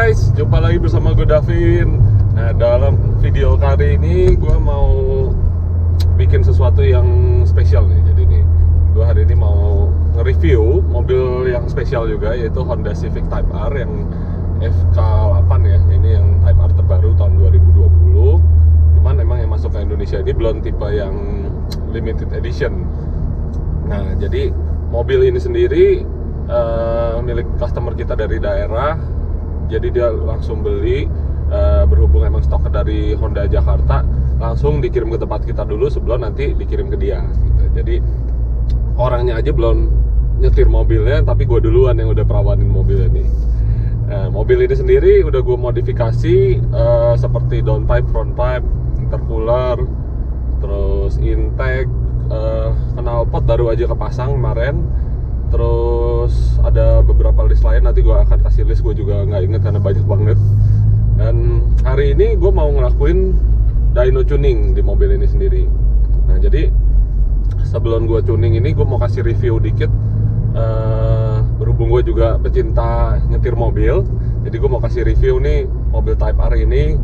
guys, jumpa lagi bersama gue Davin. Nah, dalam video kali ini gue mau bikin sesuatu yang spesial nih. Jadi nih, gue hari ini mau nge-review mobil yang spesial juga, yaitu Honda Civic Type R yang FK8 ya. Ini yang Type R terbaru tahun 2020. Cuman emang yang masuk ke Indonesia ini belum tipe yang limited edition. Nah, jadi mobil ini sendiri milik customer kita dari daerah. Jadi dia langsung beli, berhubung emang stoknya dari Honda Jakarta, langsung dikirim ke tempat kita dulu sebelum nanti dikirim ke dia gitu. Jadi orangnya aja belum nyetir mobilnya, tapi gue duluan yang udah perawanin mobil ini. Mobil ini sendiri udah gue modifikasi seperti downpipe, frontpipe, intercooler, terus intake, knalpot baru aja kepasang kemarin. Terus ada beberapa list lain, nanti gue akan kasih list, gue juga nggak inget karena banyak banget. Dan hari ini gue mau ngelakuin dyno tuning di mobil ini sendiri. Nah, jadi sebelum gue tuning ini, gue mau kasih review dikit. Berhubung gue juga pecinta nyetir mobil, jadi gue mau kasih review nih mobil Type R ini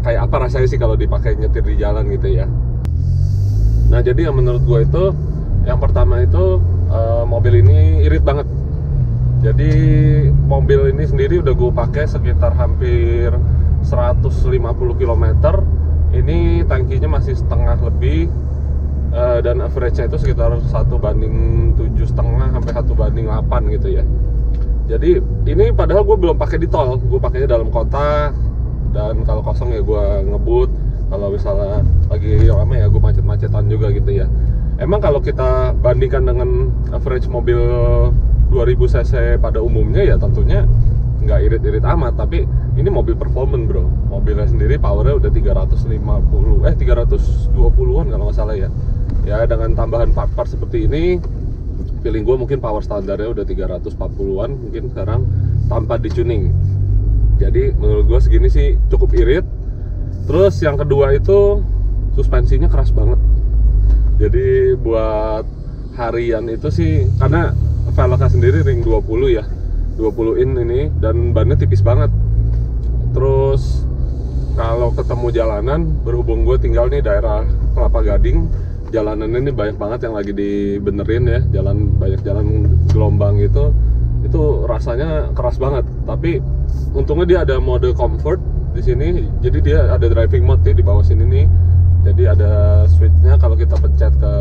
kayak apa rasanya sih kalau dipakai nyetir di jalan gitu ya. Nah, jadi yang menurut gue itu, yang pertama itu mobil ini irit banget. Jadi mobil ini sendiri udah gue pakai sekitar hampir 150 km. Ini tangkinya masih setengah lebih, dan average-nya itu sekitar 1/7,5 sampai 1/8 gitu ya. Jadi ini padahal gue belum pakai di tol, gue pakainya dalam kota, dan kalau kosong ya gue ngebut. Kalau misalnya lagi ramai ya gue macet-macetan juga gitu ya. Emang kalau kita bandingkan dengan average mobil 2000 cc pada umumnya ya tentunya nggak irit-irit amat, tapi ini mobil performance bro. Mobilnya sendiri powernya udah 320-an kalau nggak salah ya. Ya dengan tambahan part-part seperti ini, feeling gue mungkin power standarnya udah 340-an mungkin sekarang tanpa di-tuning. Jadi menurut gue segini sih cukup irit. Terus yang kedua itu suspensinya keras banget. Jadi buat harian itu sih, karena velgnya sendiri ring 20 ya, 20 in ini, dan bannya tipis banget. Terus kalau ketemu jalanan, berhubung gue tinggal nih daerah Kelapa Gading, jalanannya ini banyak banget yang lagi dibenerin ya, banyak jalan gelombang itu rasanya keras banget. Tapi untungnya dia ada mode comfort di sini, jadi dia ada driving mode nih di bawah sini nih. Jadi ada switchnya, kalau kita pencet ke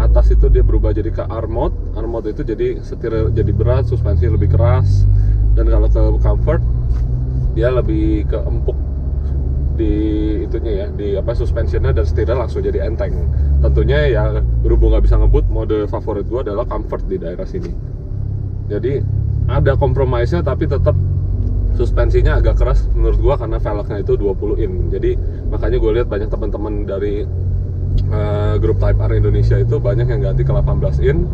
atas itu dia berubah jadi ke R mode. R mode itu jadi setir jadi berat, suspensi lebih keras. Dan kalau ke comfort dia lebih ke empuk di itunya ya, di suspensinya, dan setirnya langsung jadi enteng. Tentunya ya berhubung nggak bisa ngebut, mode favorit gua adalah comfort di daerah sini. Jadi ada kompromisnya, tapi tetap suspensinya agak keras menurut gua karena velgnya itu 20 in. Jadi makanya gue lihat banyak teman-teman dari grup Type R Indonesia itu banyak yang ganti ke 18 in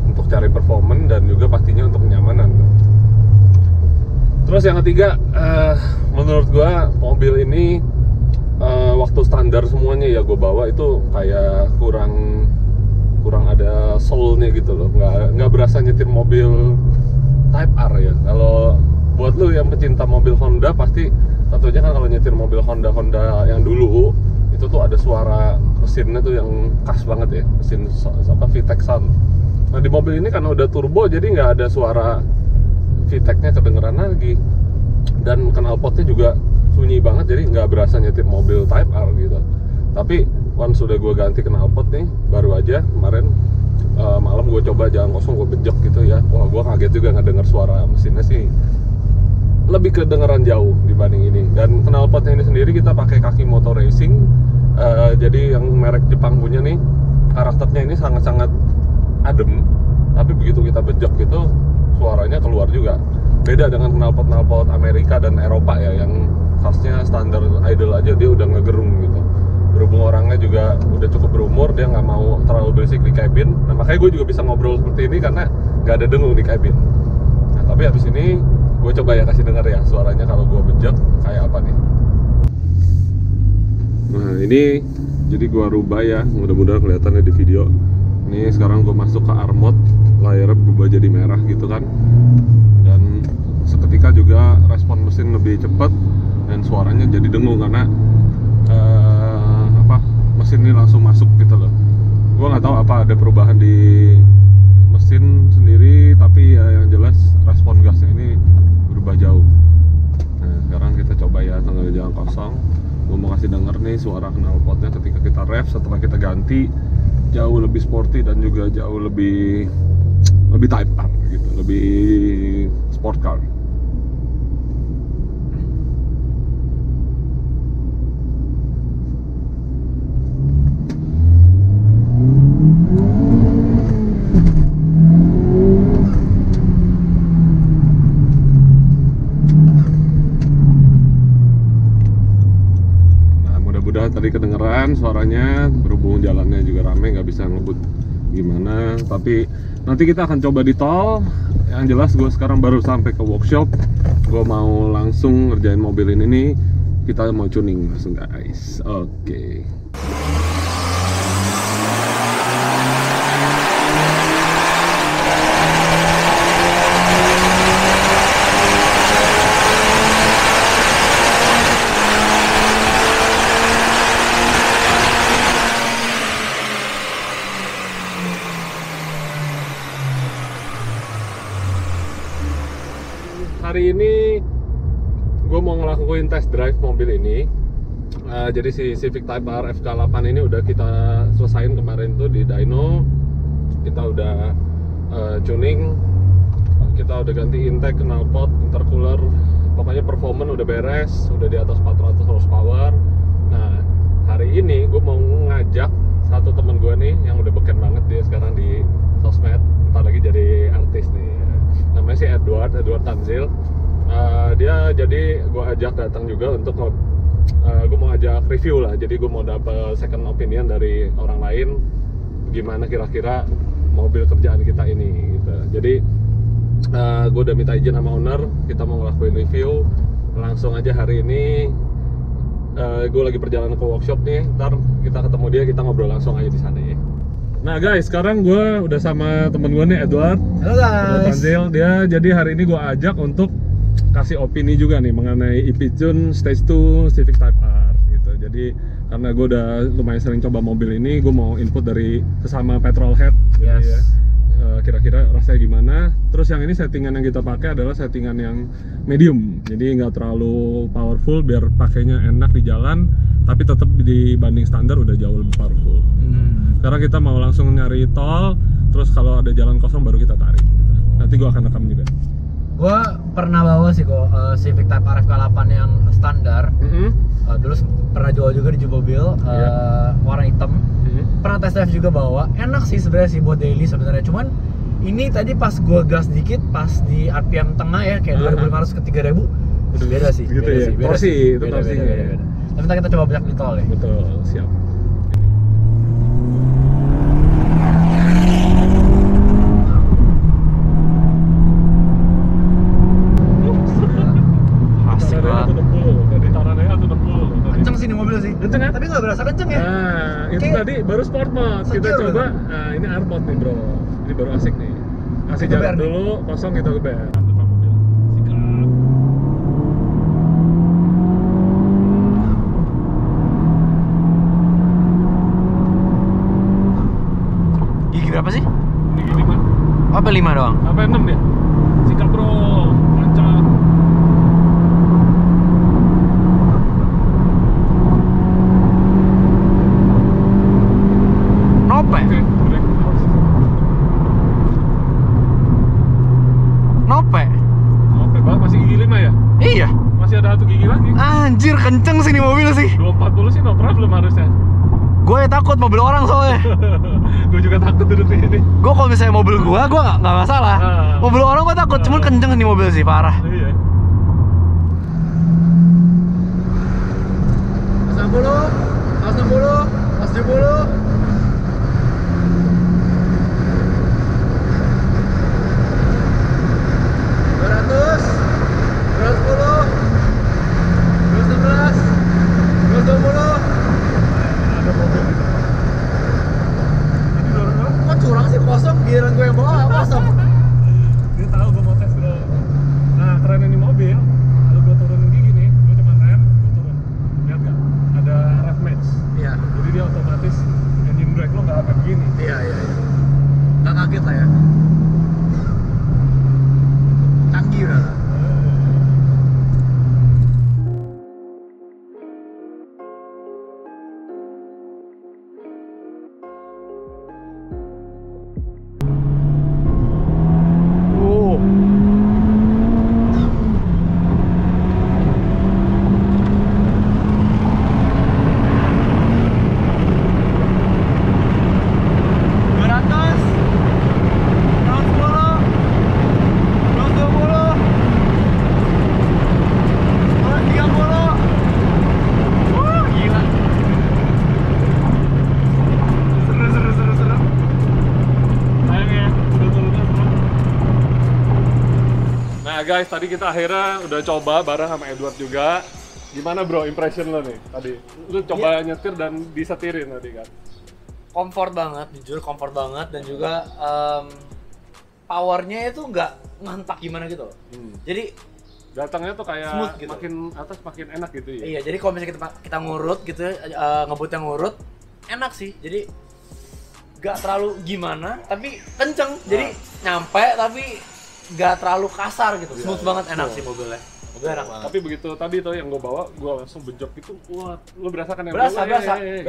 untuk cari performance dan juga pastinya untuk kenyamanan. Terus yang ketiga, menurut gua mobil ini waktu standar semuanya ya gue bawa itu kayak kurang ada soul-nya gitu loh. Nggak berasa nyetir mobil Type R ya. Kalau buat lu yang pecinta mobil Honda, pasti tentunya kan kalau nyetir mobil Honda yang dulu itu tuh ada suara mesinnya tuh yang khas banget ya, mesin VTEC sound. Nah di mobil ini karena udah turbo, jadi nggak ada suara VTEC-nya kedengeran lagi, dan knalpotnya juga sunyi banget, jadi nggak berasa nyetir mobil Type R gitu. Tapi once sudah gue ganti knalpot nih, baru aja kemarin malam gue coba jalan kosong, gue bejek gitu ya, wah gue kaget juga ngedenger suara mesinnya sih lebih kedengeran jauh dibanding ini. Dan knalpotnya ini sendiri kita pakai Kaki Moto Racing, jadi yang merek Jepang punya nih. Karakternya ini sangat-sangat adem, tapi begitu kita bejek gitu suaranya keluar juga. Beda dengan knalpot Amerika dan Eropa ya, yang khasnya standar idle aja dia udah ngegerung gitu. Berhubung orangnya juga udah cukup berumur, dia nggak mau terlalu berisik di kabin. Nah makanya gue juga bisa ngobrol seperti ini karena nggak ada dengung di kabin. Nah tapi habis ini gue coba ya kasih denger ya suaranya kalau gue bejek kayak apa nih. Nah ini jadi gue rubah ya, mudah-mudahan kelihatannya di video. Ini sekarang gue masuk ke R mode, layarnya berubah jadi merah gitu kan. Dan seketika juga respon mesin lebih cepat dan suaranya jadi dengung karena mesin ini langsung masuk gitu loh. Gue nggak tahu apa ada perubahan di mesin sendiri, tapi ya yang jelas respon gasnya ini berubah jauh. Nah sekarang kita coba ya tengah jalan kosong. Gue mau kasih denger nih suara knalpotnya ketika kita rev setelah kita ganti, jauh lebih sporty dan juga jauh lebih Type R gitu, lebih sport car. Tadi kedengeran suaranya, berhubung jalannya juga rame nggak bisa ngebut gimana, tapi nanti kita akan coba di tol. Yang jelas gue sekarang baru sampai ke workshop, gue mau langsung ngerjain mobil ini nih. Kita mau tuning langsung guys. Oke. Hari ini gue mau ngelakuin test drive mobil ini. Jadi si Civic Type R FK8 ini udah kita selesain kemarin tuh di dyno. Kita udah tuning, kita udah ganti intake, knalpot, intercooler, pokoknya performance udah beres, udah di atas 400 horsepower. Nah hari ini gue mau ngajak satu temen gue nih yang udah beken banget, dia sekarang di sosmed, ntar lagi jadi artis nih. Namanya si Edward Tanzil. Dia jadi gue ajak datang juga untuk gue mau ajak review lah. Jadi gue mau dapat second opinion dari orang lain gimana kira-kira mobil kerjaan kita ini gitu. Jadi gue udah minta izin sama owner, kita mau ngelakuin review langsung aja hari ini. Gue lagi perjalanan ke workshop nih, ntar kita ketemu dia, kita ngobrol langsung aja di sana ya. Nah guys, sekarang gue udah sama temen gue nih, Edward. Halo guys. Tanzil. Dia jadi hari ini gue ajak untuk kasih opini juga nih mengenai e-Pitjun Stage 2 Civic Type R gitu. Jadi karena gue udah lumayan sering coba mobil ini, gue mau input dari sesama petrolhead. Yes. Jadi ya, kira-kira rasanya gimana. Terus yang ini settingan yang kita pakai adalah settingan yang medium, jadi nggak terlalu powerful biar pakainya enak di jalan, tapi tetap dibanding standar udah jauh lebih powerful. Sekarang kita mau langsung nyari tol, terus kalau ada jalan kosong baru kita tarik gitu. Nanti gue akan rekam juga. Gue pernah bawa sih kok Civic Type R FK8 yang standar. Dulu pernah jual juga di Jumobil, warna hitam. Pernah test drive juga bawa. Enak sih sebenarnya sih buat daily sebenarnya. Cuman ini tadi pas gue gas dikit, pas di RPM tengah ya, kayak 2.500 ke 3.000, beda sih. Gitu beda ya. Sih, beda torsi sih. itu Beda, torsi. beda. Tapi ntar kita coba banyak di tol ya. Betul, siap. Kenceng sih ini mobil sih. Kenceng kan? Tapi nggak berasa kenceng ya. Nah, itu Kayak tadi baru sport mode. Kita secure coba. kan? Nah, ini R mode nih, bro. Ini baru asik nih. Kasih Kita jarak ber dulu, kosong kita ke ber. Depan mobil. Sikat. Gigi berapa sih? Ini gini mah. Apa 5 doang? Apa 6 dia? Sikat, bro. Lancar. Nope. Oke, boleh. Nope. Oke, Bang, masih gigi 5 ya? Iya. Masih ada 1 gigi lagi. Anjir, kenceng sih ini mobil sih. 240 sih no problem harusnya. Gue takut mobil orang soalnya. Gue juga takut duduk di sini. Gue kalau misalnya mobil gue nggak masalah. Mobil orang gue takut, cuman kenceng nih mobil sih, parah. Iya. 60, 160, 170. Giliran gue yang bawa kosong. Dia tahu gue mau tes bro. Nah keren ini guys, tadi kita akhirnya udah coba bareng sama Edward juga. Gimana bro impression lo nih tadi? Lu coba nyetir dan disetirin tadi kan? Comfort banget, jujur comfort banget, dan juga powernya itu nggak ngantak gimana gitu. Jadi datangnya tuh kayak smooth gitu. Makin atas makin enak gitu ya? Iya, jadi kalau misalnya kita ngurut gitu, ngebut yang ngurut, enak sih. Jadi nggak terlalu gimana, tapi kenceng. Jadi nyampe tapi nggak terlalu kasar gitu. Smooth banget, enak sih mobilnya. Mobilnya enak banget. Tapi begitu tadi tuh yang gue bawa, gue langsung bejok gitu. Wah, lu berasa kan yang berasa. gitu.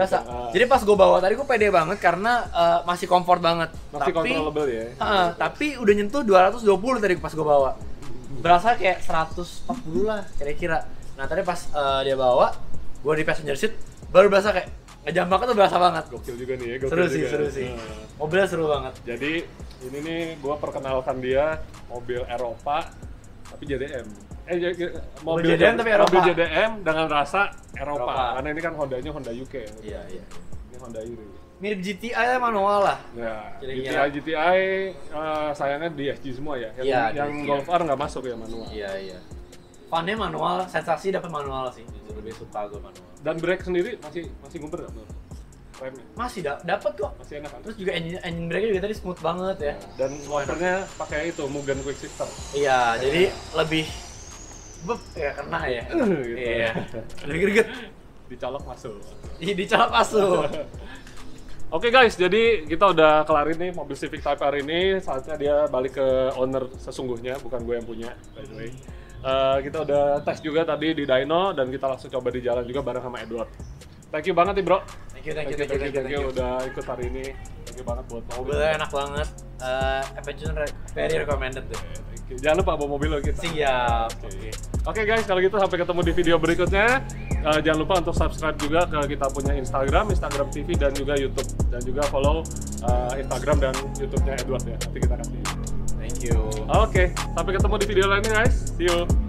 Jadi pas gue bawa tadi gue pede banget karena masih comfort banget. Masih controllable ya? Tapi udah nyentuh 220 tadi pas gue bawa. Berasa kayak 140 lah kira-kira. Nah tadi pas dia bawa, gue di passenger seat, baru berasa kayak ngejambaknya tuh berasa banget. Gokil juga nih ya, Seru sih. Mobilnya seru banget. Jadi ini nih gue perkenalkan dia mobil Eropa tapi JDM. Mobil JDM tapi Eropa. Mobil JDM dengan rasa Eropa. Karena ini kan Hondanya Honda UK ya. Iya. Ini Honda Euro. Mirip GTI manual lah. Ya, Kira-kira. GTI sayangnya di SG semua ya. Yang Golf R nggak masuk ya manual. Iya. Funnya manual, sensasi dapat manual sih. Jujur lebih suka gue manual. Dan brake sendiri masih ngumpet nggak menurut? Remnya? Masih dapat kok. Masih enak kan? Terus juga engine brake juga tadi smooth banget ya. Dan motornya pakai itu Mugen Quick Shifter. Iya, jadi lebih kena ya. Gitu. Iya. Lebih greget. Dicolok masuk. Dicolok masuk. Oke guys, jadi kita udah kelarin nih mobil Civic Type R ini. Saatnya dia balik ke owner sesungguhnya, bukan gue yang punya, by the way. Kita udah tes juga tadi di dyno dan kita langsung coba di jalan juga bareng sama Edward. Thank you banget nih bro. Thank you. Udah ikut hari ini. Thank you banget buat mobil. Mobilnya enak banget. Adventure very recommended deh. Jangan lupa bawa mobil lo kita. Siap. Oke guys, kalau gitu sampai ketemu di video berikutnya. Jangan lupa untuk subscribe juga ke kita punya Instagram TV dan juga YouTube, dan juga follow Instagram dan YouTube-nya Edward ya. Nanti kita kasih. Thank you. Oke, sampai ketemu di video lainnya guys. See you.